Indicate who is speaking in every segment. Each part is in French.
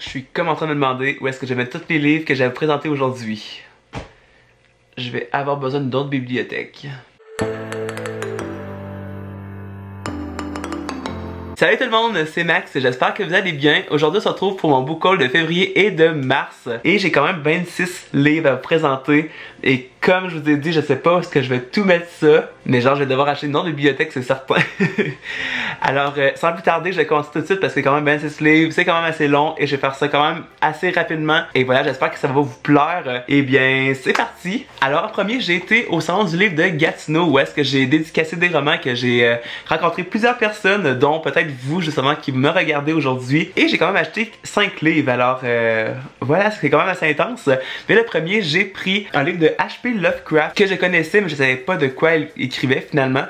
Speaker 1: je suis comme en train de me demander où est-ce que je mets tous les livres que j'avais présentés aujourd'hui. Je vais avoir besoin d'une autre bibliothèque. Salut tout le monde, c'est Max, j'espère que vous allez bien. Aujourd'hui on se retrouve pour mon book haul de février et de mars. Et j'ai quand même 26 livres à vous présenter. Et comme je vous ai dit, je sais pas où est-ce que je vais tout mettre ça. Mais genre je vais devoir acheter une autre bibliothèque, c'est certain. Alors sans plus tarder, je vais commencer tout de suite parce que quand même 26 livres, c'est quand même assez long. Et je vais faire ça quand même assez rapidement. Et voilà, j'espère que ça va vous plaire. Et bien c'est parti. Alors en premier, j'ai été au salon du livre de Gatineau où est-ce que j'ai dédicacé des romans que j'ai rencontré plusieurs personnes, dont peut-être vous justement qui me regardez aujourd'hui. Et j'ai quand même acheté 5 livres. Alors voilà, c'est quand même assez intense. Mais le premier, j'ai pris un livre de H.P. Lovecraft que je connaissais mais je savais pas de quoi il écrivait finalement.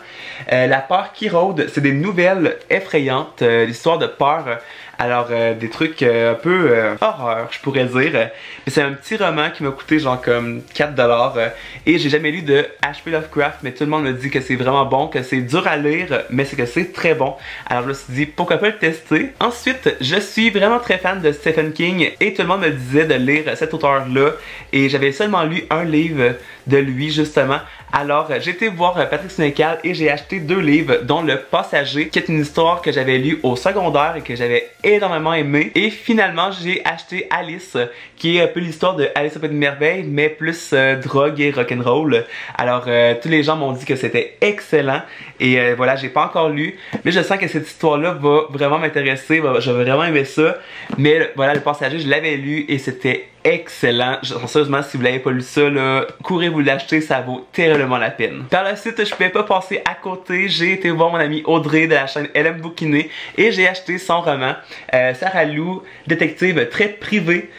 Speaker 1: La peur qui rôde, c'est des nouvelles effrayantes, l'histoire de peur. Alors des trucs un peu horreur je pourrais dire. Mais c'est un petit roman qui m'a coûté genre comme 4$. Et j'ai jamais lu de H.P. Lovecraft, mais tout le monde me dit que c'est vraiment bon, que c'est dur à lire, mais c'est que c'est très bon. Alors je me suis dit pourquoi pas le tester. Ensuite, je suis vraiment très fan de Stephen King et tout le monde me disait de lire cet auteur-là. Et j'avais seulement lu un livre de lui justement. Alors j'ai été voir Patrick Sénécal et j'ai acheté 2 livres, dont Le Passager, qui est une histoire que j'avais lue au secondaire et que j'avais énormément aimé. Et finalement j'ai acheté Alice, qui est un peu l'histoire de Alice au Pays des Merveilles, mais plus drogue et rock'n'roll. Alors tous les gens m'ont dit que c'était excellent. Et voilà, j'ai pas encore lu, mais je sens que cette histoire-là va vraiment m'intéresser, je vais vraiment aimer ça. Mais voilà, Le Passager, je l'avais lu et c'était excellent. Sérieusement, si vous l'avez pas lu ça, là, courez vous l'acheter, ça vaut terriblement la peine. Par la suite, je pouvais pas passer à côté. J'ai été voir mon amie Audrey de la chaîne Elle aime bouquiner et j'ai acheté son roman Sarah Lou, détective très privée.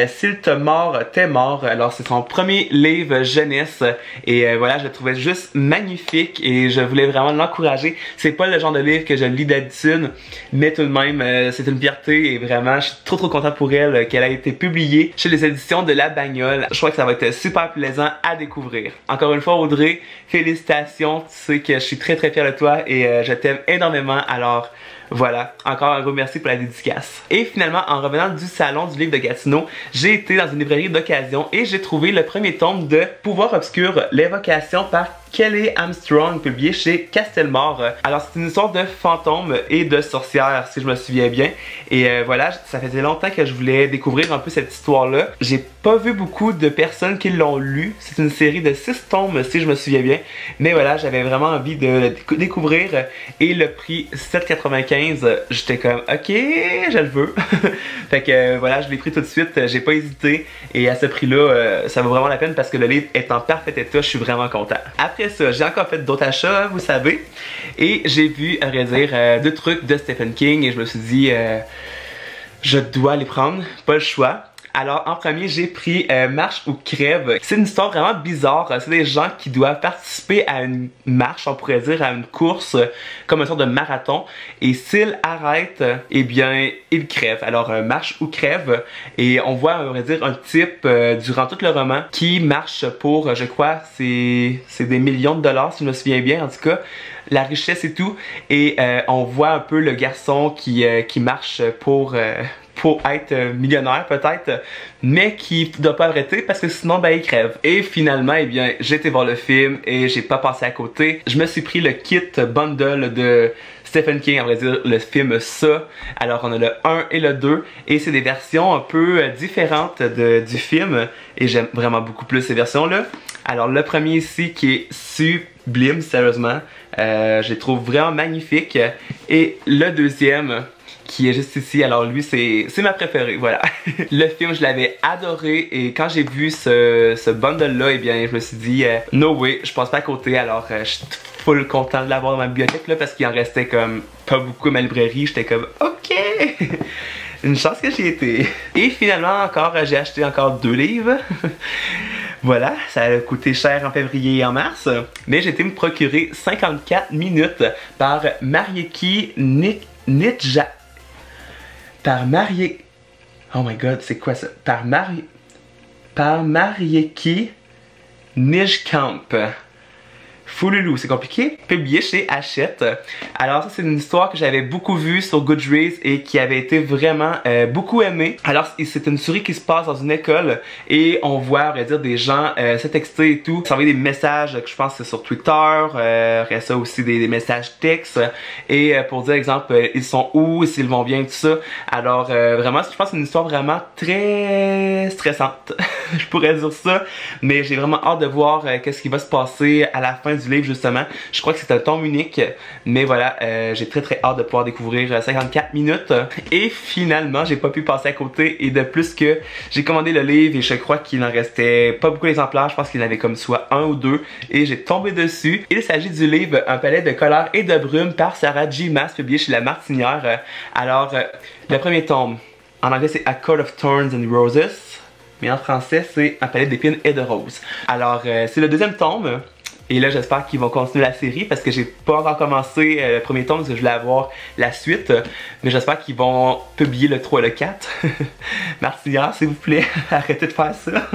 Speaker 1: S'il te mord, t'es mort. Alors c'est son premier livre jeunesse et voilà, je le trouvais juste magnifique et je voulais vraiment l'encourager. C'est pas le genre de livre que je lis d'habitude, mais tout de même c'est une fierté et vraiment je suis trop content pour elle qu'elle a été publiée chez les éditions de La Bagnole. Je crois que ça va être super plaisant à découvrir. Encore une fois Audrey, félicitations, tu sais que je suis très fier de toi et je t'aime énormément. Alors voilà, encore un gros merci pour la dédicace. Et finalement, en revenant du salon du livre de Gatineau, j'ai été dans une librairie d'occasion et j'ai trouvé le premier tome de Pouvoir obscur, l'évocation par Kelly Armstrong, publié chez Castelmore. Alors c'est une histoire de fantômes et de sorcières, si je me souviens bien. Et voilà, ça faisait longtemps que je voulais découvrir un peu cette histoire-là. J'ai pas vu beaucoup de personnes qui l'ont lu. C'est une série de 6 tomes, si je me souviens bien. Mais voilà, j'avais vraiment envie de découvrir. Et le prix 7,95, j'étais comme, ok, je le veux. Fait que voilà, je l'ai pris tout de suite, j'ai pas hésité. Et à ce prix-là, ça vaut vraiment la peine parce que le livre est en parfait état, je suis vraiment content. Après ça, j'ai encore fait d'autres achats, vous savez. Et j'ai vu, à vrai dire, 2 trucs de Stephen King et je me suis dit, je dois les prendre, pas le choix. Alors en premier, j'ai pris Marche ou crève. C'est une histoire vraiment bizarre. C'est des gens qui doivent participer à une marche, on pourrait dire, à une course, comme une sorte de marathon. Et s'ils arrêtent, eh bien, ils crèvent. Alors marche ou crève. Et on voit, on pourrait dire, un type durant tout le roman qui marche pour, je crois, c'est des millions de dollars, si je me souviens bien, en tout cas. La richesse et tout. Et on voit un peu le garçon qui marche pour être millionnaire peut-être, mais qui ne doit pas arrêter parce que sinon ben il crève. Et finalement, eh bien, j'ai été voir le film et j'ai pas passé à côté. Je me suis pris le kit bundle de Stephen King, à vrai dire, le film Ça. Alors on a le 1 et le 2 et c'est des versions un peu différentes du film et j'aime vraiment beaucoup plus ces versions-là. Alors le premier ici qui est sublime, sérieusement, je les trouve vraiment magnifiques. Et le deuxième qui est juste ici, alors lui c'est ma préférée, voilà. Le film je l'avais adoré et quand j'ai vu ce bundle là, eh bien je me suis dit no way, je passe pas à côté. Alors je suis full content de l'avoir dans ma bibliothèque là parce qu'il en restait comme pas beaucoup à ma librairie. J'étais comme ok. Une chance que j'y étais. Et finalement encore, j'ai acheté encore 2 livres. Voilà, ça a coûté cher en février et en mars. Mais j'ai été me procurer 54 minutes par Marieki Nidja. Par Marieki... Oh my god, c'est quoi ça? Par Marieki Nijkamp. Fouloulou, c'est compliqué, publié chez Hachette. Alors ça c'est une histoire que j'avais beaucoup vue sur Goodreads et qui avait été vraiment beaucoup aimée. Alors c'est une souris qui se passe dans une école et on voit, on va dire, des gens se texter et tout, s'envoyer des messages que je pense que c'est sur Twitter, reste ça aussi des messages textes et pour dire exemple ils sont où, s'ils vont bien, tout ça. Alors vraiment je pense que c'est une histoire vraiment très stressante, je pourrais dire ça, mais j'ai vraiment hâte de voir qu'est-ce qui va se passer à la fin du livre justement. Je crois que c'est un tome unique, mais voilà, j'ai très hâte de pouvoir découvrir 54 minutes. Et finalement, j'ai pas pu passer à côté, et de plus que j'ai commandé le livre et je crois qu'il en restait pas beaucoup d'exemplaires, je pense qu'il y en avait comme soit un ou deux, et j'ai tombé dessus. Il s'agit du livre Un palais de colère et de brume par Sarah J. Maas, publié chez La Martinière. Alors, le premier tome, en anglais c'est A Court of Thorns and Roses, mais en français c'est Un palais d'épines et de roses. Alors, c'est le deuxième tome. Et là, j'espère qu'ils vont continuer la série parce que j'ai pas encore commencé le premier tome parce que je voulais avoir la suite. Mais j'espère qu'ils vont publier le 3 et le 4. Martinière, s'il vous plaît, arrêtez de faire ça.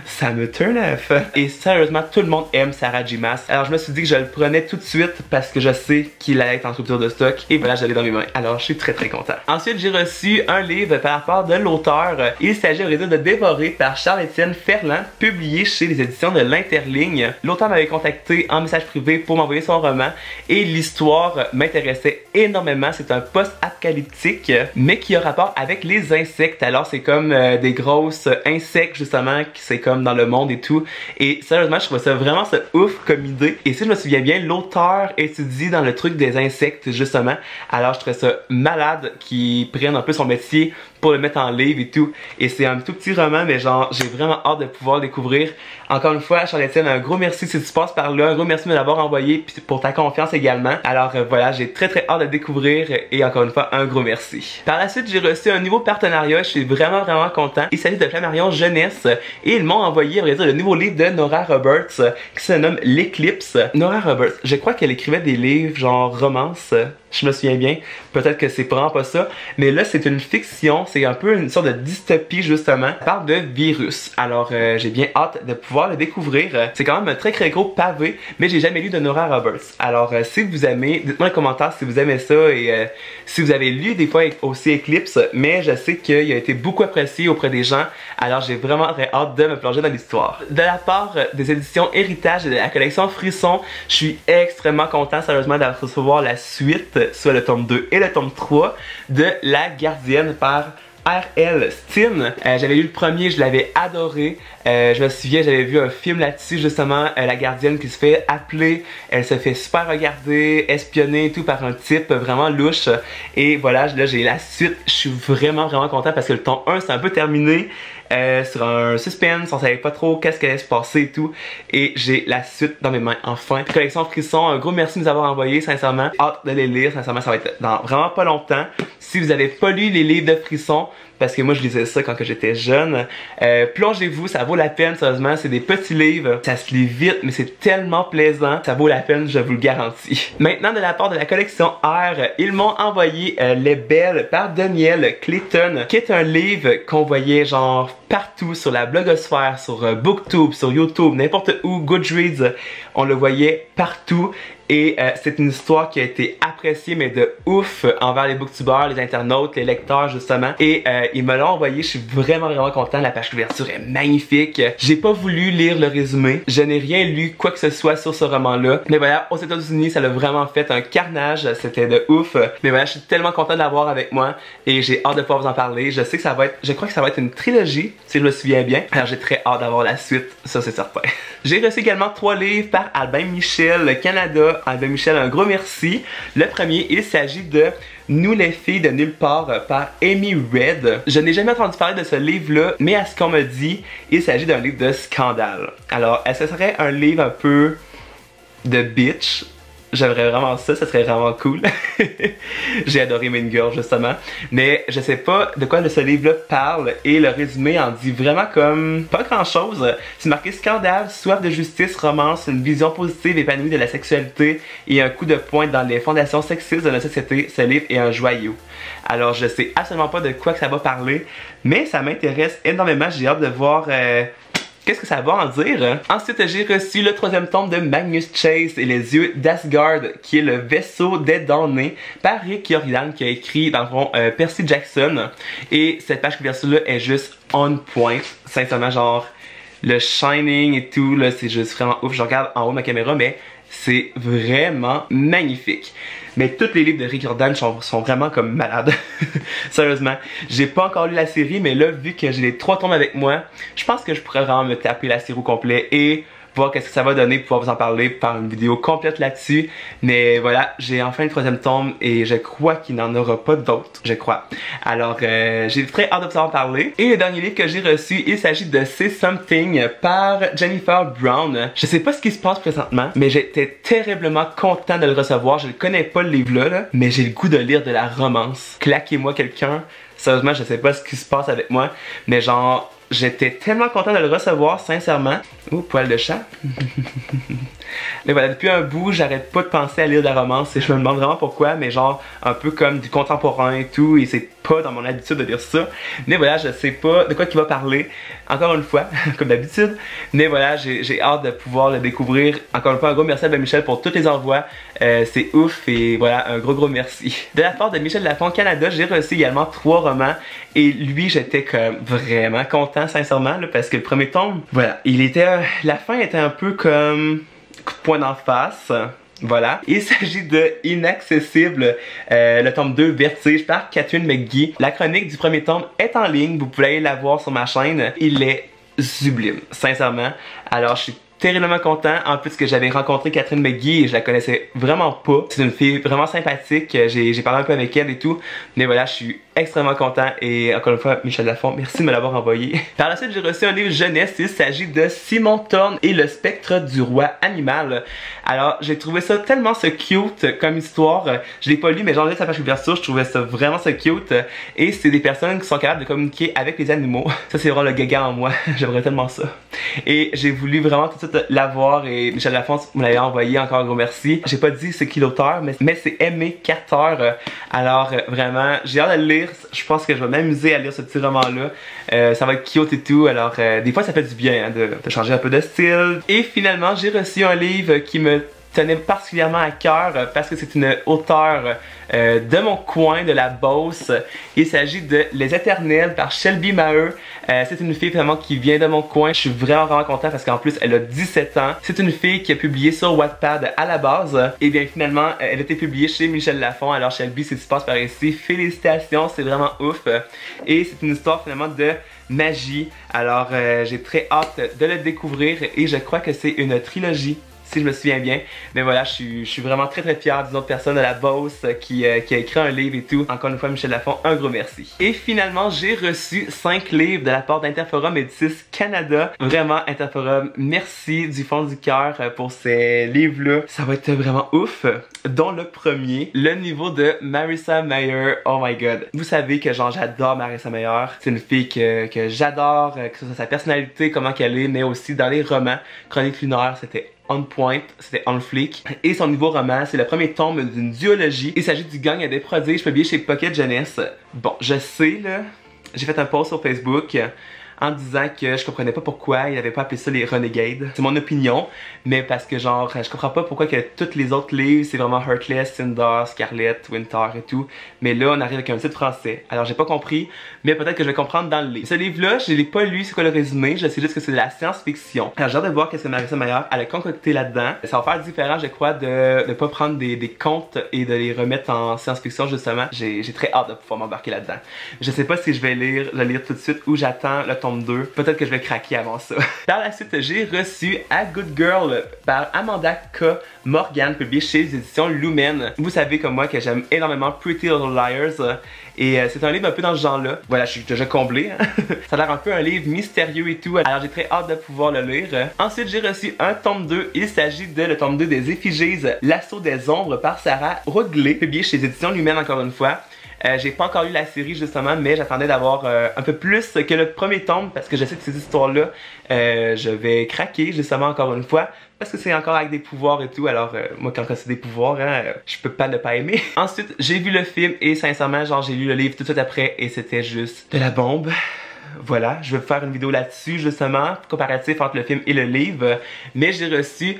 Speaker 1: Ça me turn off. Et sérieusement, tout le monde aime Sarah J. Maas. Alors je me suis dit que je le prenais tout de suite parce que je sais qu'il allait être en rupture de stock. Et voilà, je l'ai dans mes mains. Alors je suis très content. Ensuite, j'ai reçu un livre par rapport de l'auteur. Il s'agit au réseau de Dévorer par Charles-Étienne Ferland, publié chez les éditions de l'Interligne. L'auteur m'avait contacté en message privé pour m'envoyer son roman et l'histoire m'intéressait énormément. C'est un post-apocalyptique mais qui a rapport avec les insectes. Alors c'est comme des grosses insectes justement qui c'est comme dans le monde et tout. Et sérieusement, je trouvais ça vraiment ouf comme idée. Et si je me souviens bien, l'auteur étudie dans le truc des insectes justement. Alors je trouvais ça malade qu'ils prennent un peu son métier pour le mettre en livre et tout. Et c'est un tout petit roman, mais genre j'ai vraiment hâte de pouvoir le découvrir. Encore une fois, Charles-Étienne, un gros merci si tu passes par là. Un gros merci de me l'avoir envoyé puis pour ta confiance également. Alors voilà, j'ai très hâte de le découvrir et encore une fois, un gros merci. Par la suite, j'ai reçu un nouveau partenariat. Je suis vraiment content. Il s'agit de Flammarion Jeunesse et ils m'ont envoyé, on va dire, le nouveau livre de Nora Roberts qui se nomme L'Éclipse. Nora Roberts, je crois qu'elle écrivait des livres genre romance. Je me souviens bien, peut-être que c'est vraiment pas ça, mais là c'est une fiction, c'est un peu une sorte de dystopie justement, elle parle de virus. Alors j'ai bien hâte de pouvoir le découvrir. C'est quand même un très gros pavé, mais j'ai jamais lu de Nora Roberts. Alors si vous aimez, dites-moi dans les commentaires si vous aimez ça et si vous avez lu des fois aussi Eclipse, mais je sais qu'il a été beaucoup apprécié auprès des gens, alors j'ai vraiment très hâte de me plonger dans l'histoire. De la part des éditions Héritage et de la collection Frisson, je suis extrêmement content sérieusement de recevoir la suite, soit le tome 2 et le tome 3 de La Gardienne par R.L. Stine. J'avais lu le premier, je l'avais adoré. Je me souviens, j'avais vu un film là-dessus justement, la gardienne qui se fait appeler, elle se fait super regarder, espionner et tout par un type vraiment louche. Et voilà, là j'ai la suite, je suis vraiment content parce que le tome 1 c'est un peu terminé. Sur un suspense, on savait pas trop qu'est-ce qui allait se passer et tout. Et j'ai la suite dans mes mains, enfin. Collection Frisson, un gros merci de nous avoir envoyé, sincèrement. Hâte de les lire, sincèrement, ça va être dans vraiment pas longtemps. Si vous avez pas lu les livres de Frisson, parce que moi je lisais ça quand j'étais jeune, plongez-vous, ça vaut la peine, sérieusement. C'est des petits livres, ça se lit vite, mais c'est tellement plaisant, ça vaut la peine, je vous le garantis. Maintenant, de la part de la collection R, ils m'ont envoyé Les Belles par Danielle Clayton, qui est un livre qu'on voyait genre partout sur la blogosphère, sur Booktube, sur YouTube, n'importe où, Goodreads, on le voyait partout. Et c'est une histoire qui a été appréciée mais de ouf envers les booktubeurs, les internautes, les lecteurs justement. Et ils me l'ont envoyé, je suis vraiment content, la page couverture est magnifique. J'ai pas voulu lire le résumé, je n'ai rien lu quoi que ce soit sur ce roman-là. Mais voilà, aux États-Unis, ça l'a vraiment fait un carnage, c'était de ouf. Mais voilà, je suis tellement content de l'avoir avec moi et j'ai hâte de pouvoir vous en parler. Je sais que ça va être, je crois que ça va être une trilogie, si je me souviens bien. Alors j'ai très hâte d'avoir la suite, ça c'est certain. J'ai reçu également 3 livres par Albin Michel Canada. Albin Michel, un gros merci. Le premier, il s'agit de Nous les filles de nulle part par Amy Red. Je n'ai jamais entendu parler de ce livre-là, mais à ce qu'on me dit, il s'agit d'un livre de scandale. Alors, est-ce que ce serait un livre un peu de bitch? J'aimerais vraiment ça serait vraiment cool. J'ai adoré Mean Girl justement. Mais je sais pas de quoi ce livre-là parle et le résumé en dit vraiment comme pas grand-chose. C'est marqué scandale, soif de justice, romance, une vision positive épanouie de la sexualité et un coup de poing dans les fondations sexistes de notre société. Ce livre est un joyau. Alors je sais absolument pas de quoi que ça va parler, mais ça m'intéresse énormément. J'ai hâte de voir qu'est-ce que ça va en dire? Ensuite, j'ai reçu le 3e tome de Magnus Chase et les yeux d'Asgard, qui est le vaisseau des damnés, par Rick Riordan, qui a écrit dans le fond Percy Jackson. Et cette page couverture-là est juste on point. Sincèrement, genre, le shining et tout, là, c'est juste vraiment ouf. Je regarde en haut de ma caméra, mais c'est vraiment magnifique. Mais tous les livres de Rick Riordan sont vraiment comme malades. Sérieusement. J'ai pas encore lu la série, mais là, vu que j'ai les 3 tomes avec moi, je pense que je pourrais vraiment me taper la série au complet et voir qu'est-ce que ça va donner, pouvoir vous en parler, par une vidéo complète là-dessus. Mais voilà, j'ai enfin le 3e tome et je crois qu'il n'en aura pas d'autres, je crois. Alors, j'ai très hâte de vous en parler. Et le dernier livre que j'ai reçu, il s'agit de Say Something par Jennifer Brown. Je sais pas ce qui se passe présentement, mais j'étais terriblement content de le recevoir. Je ne connais pas le livre là, mais j'ai le goût de lire de la romance. Claquez-moi quelqu'un. Sérieusement, je sais pas ce qui se passe avec moi, mais genre, j'étais tellement content de le recevoir, sincèrement. Oh, poil de chat. Mais voilà, depuis un bout, j'arrête pas de penser à lire de la romance et je me demande vraiment pourquoi, mais genre un peu comme du contemporain et tout, et c'est pas dans mon habitude de lire ça. Mais voilà, je sais pas de quoi il va parler, encore une fois, comme d'habitude. Mais voilà, j'ai hâte de pouvoir le découvrir. Encore une fois, un gros merci à Ben Michel pour tous les envois. C'est ouf et voilà, un gros merci. De la part de Michel Lafon Canada, j'ai reçu également 3 romans et lui, j'étais comme vraiment content, sincèrement, là, parce que le premier tome, voilà, il était, la fin était un peu comme coup de poing d'en face. Voilà. Il s'agit de Inaccessible, le tome 2 Vertige par Catherine McGee. La chronique du premier tome est en ligne, vous pouvez aller la voir sur ma chaîne. Il est sublime, sincèrement. Alors je suis terriblement content, en plus que j'avais rencontré Catherine McGee et je la connaissais vraiment pas. C'est une fille vraiment sympathique, j'ai parlé un peu avec elle et tout, mais voilà, je suis extrêmement content et encore une fois, Michel Lafon, merci de me l'avoir envoyé. Par la suite, j'ai reçu un livre jeunesse, il s'agit de Simon Thorne et le spectre du roi animal. Alors, j'ai trouvé ça tellement cute comme histoire, je l'ai pas lu, mais j'en ai sa page couverture, je trouvais ça vraiment cute et c'est des personnes qui sont capables de communiquer avec les animaux. Ça, c'est vraiment le gaga en moi, j'aimerais tellement ça. Et j'ai voulu vraiment tout de suite l'avoir et Michel Lafon me l'avait envoyé, encore un gros merci. J'ai pas dit c'est qui l'auteur, mais c'est Aimé Carter. Alors vraiment, j'ai hâte de le lire. Je pense que je vais m'amuser à lire ce petit roman-là. Ça va être cute et tout, alors des fois ça fait du bien hein, de changer un peu de style. Et finalement, j'ai reçu un livre qui me tenait particulièrement à cœur parce que c'est une auteure de mon coin, de la Beauce. Il s'agit de Les Éternels par Shelby Maheu. C'est une fille vraiment qui vient de mon coin. Je suis vraiment content parce qu'en plus elle a 17 ans. C'est une fille qui a publié sur Wattpad à la base. Et bien finalement elle a été publiée chez Michel Lafon. Alors Shelby, c'est ce qui se passe par ici. Félicitations, c'est vraiment ouf. Et c'est une histoire finalement de magie. Alors j'ai très hâte de le découvrir et je crois que c'est une trilogie, si je me souviens bien. Mais voilà, je suis vraiment très fier d'une autre personne de la Beauce qui a écrit un livre et tout. Encore une fois, Michel Lafon, un gros merci. Et finalement, j'ai reçu 5 livres de la part d'Interforum Médicis Canada. Vraiment, Interforum, merci du fond du cœur pour ces livres-là. Ça va être vraiment ouf. Dont le premier, le niveau de Marissa Mayer. Oh my god. Vous savez que genre j'adore Marissa Mayer. C'est une fille que j'adore, que ce soit sa personnalité, comment qu'elle est, mais aussi dans les romans. Chronique lunaire, c'était on point, c'était on fleek. Et son nouveau roman, c'est le premier tome d'une duologie. Il s'agit du Gang à des prodiges publié chez Pocket Jeunesse. Bon, je sais là, j'ai fait un post sur Facebook en disant que je comprenais pas pourquoi il avait pas appelé ça les Renegades. C'est mon opinion, mais parce que genre, je comprends pas pourquoi que tous les autres livres, c'est vraiment Heartless, Cinder, Scarlet, Winter et tout. Mais là, on arrive avec un titre français. Alors j'ai pas compris, mais peut-être que je vais comprendre dans le livre. Ce livre-là, je l'ai pas lu, c'est quoi le résumé, je sais juste que c'est de la science-fiction. Alors j'ai hâte de voir qu'est-ce que Marissa Mayer elle a concocté là-dedans. Ça va faire différent, je crois, de pas prendre des contes et de les remettre en science-fiction justement. J'ai très hâte de pouvoir m'embarquer là-dedans. Je sais pas si je vais le lire tout de suite ou j'attends le tome 2. Peut-être que je vais craquer avant ça. Par la suite, j'ai reçu A Good Girl par Amanda K. Morgan, publié chez les éditions Lumen. Vous savez comme moi que j'aime énormément Pretty Little Liars. Et c'est un livre un peu dans ce genre-là. Voilà, je suis déjà comblé. Hein? Ça a l'air un peu un livre mystérieux et tout. Alors j'ai très hâte de pouvoir le lire. Ensuite, j'ai reçu un tome 2. Il s'agit de le tome 2 des Effigies, L'Assaut des Ombres par Sarah Rogley, publié chez les éditions Lumen encore une fois. J'ai pas encore lu la série justement, mais j'attendais d'avoir un peu plus que le premier tome parce que je sais que ces histoires-là, je vais craquer justement encore une fois parce que c'est encore avec des pouvoirs et tout. Alors moi quand c'est des pouvoirs, hein, je peux pas ne pas aimer. Ensuite, j'ai vu le film et sincèrement, genre j'ai lu le livre tout de suite après et c'était juste de la bombe. voilà, je vais faire une vidéo là-dessus justement, comparatif entre le film et le livre. Mais j'ai reçu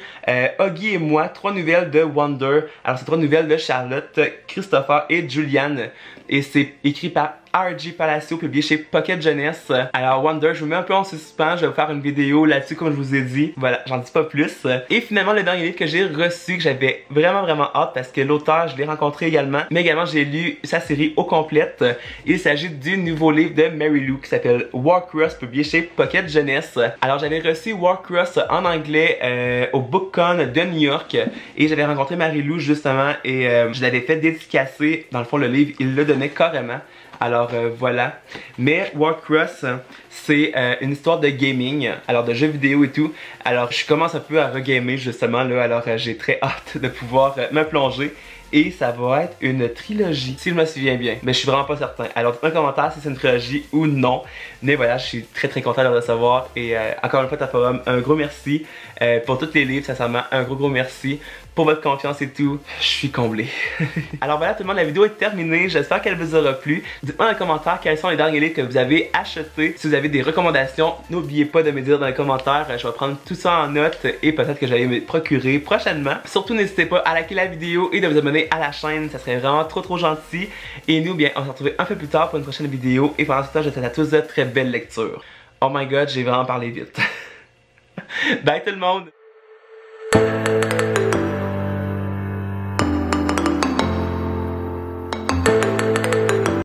Speaker 1: Huggy et moi 3 nouvelles de Wonder. Alors c'est 3 nouvelles de Charlotte, Christopher et Julianne. Et c'est écrit par R.J. Palacio, publié chez Pocket Jeunesse. Alors Wonder, je vous mets un peu en suspens, je vais vous faire une vidéo là-dessus comme je vous ai dit. Voilà, j'en dis pas plus. Et finalement, le dernier livre que j'ai reçu, que j'avais vraiment hâte parce que l'auteur, je l'ai rencontré également. Mais également, j'ai lu sa série au complète. Il s'agit du nouveau livre de Mary Lou qui s'appelle Warcross, publié chez Pocket Jeunesse. Alors j'avais reçu Warcross en anglais au BookCon de New York. Et j'avais rencontré Mary Lou justement et je l'avais fait dédicacer. Dans le fond, le livre, il le donnait carrément. Alors voilà. Mais Warcross, c'est une histoire de gaming, alors de jeux vidéo et tout. Alors je commence un peu à regamer justement là, alors j'ai très hâte de pouvoir me plonger. Et ça va être une trilogie, si je me souviens bien. Mais je suis vraiment pas certain. Alors dites-moi en commentaire si c'est une trilogie ou non. Mais voilà, je suis très content de le savoir. Et encore une fois, Taforum, un gros merci pour tous les livres, sincèrement, un gros merci pour votre confiance et tout. Je suis comblé. Alors voilà tout le monde, la vidéo est terminée. J'espère qu'elle vous aura plu. Dites-moi dans les commentaires quels sont les derniers livres que vous avez achetés. Si vous avez des recommandations, n'oubliez pas de me dire dans les commentaires. Je vais prendre tout ça en note et peut-être que j'allais me procurer prochainement. Surtout n'hésitez pas à liker la vidéo et de vous abonner à la chaîne. Ça serait vraiment trop gentil. Et nous, bien, on va se retrouver un peu plus tard pour une prochaine vidéo. Et pendant ce temps, je vous souhaite à tous de très belles lectures. Oh my god, j'ai vraiment parlé vite. Bye tout le monde!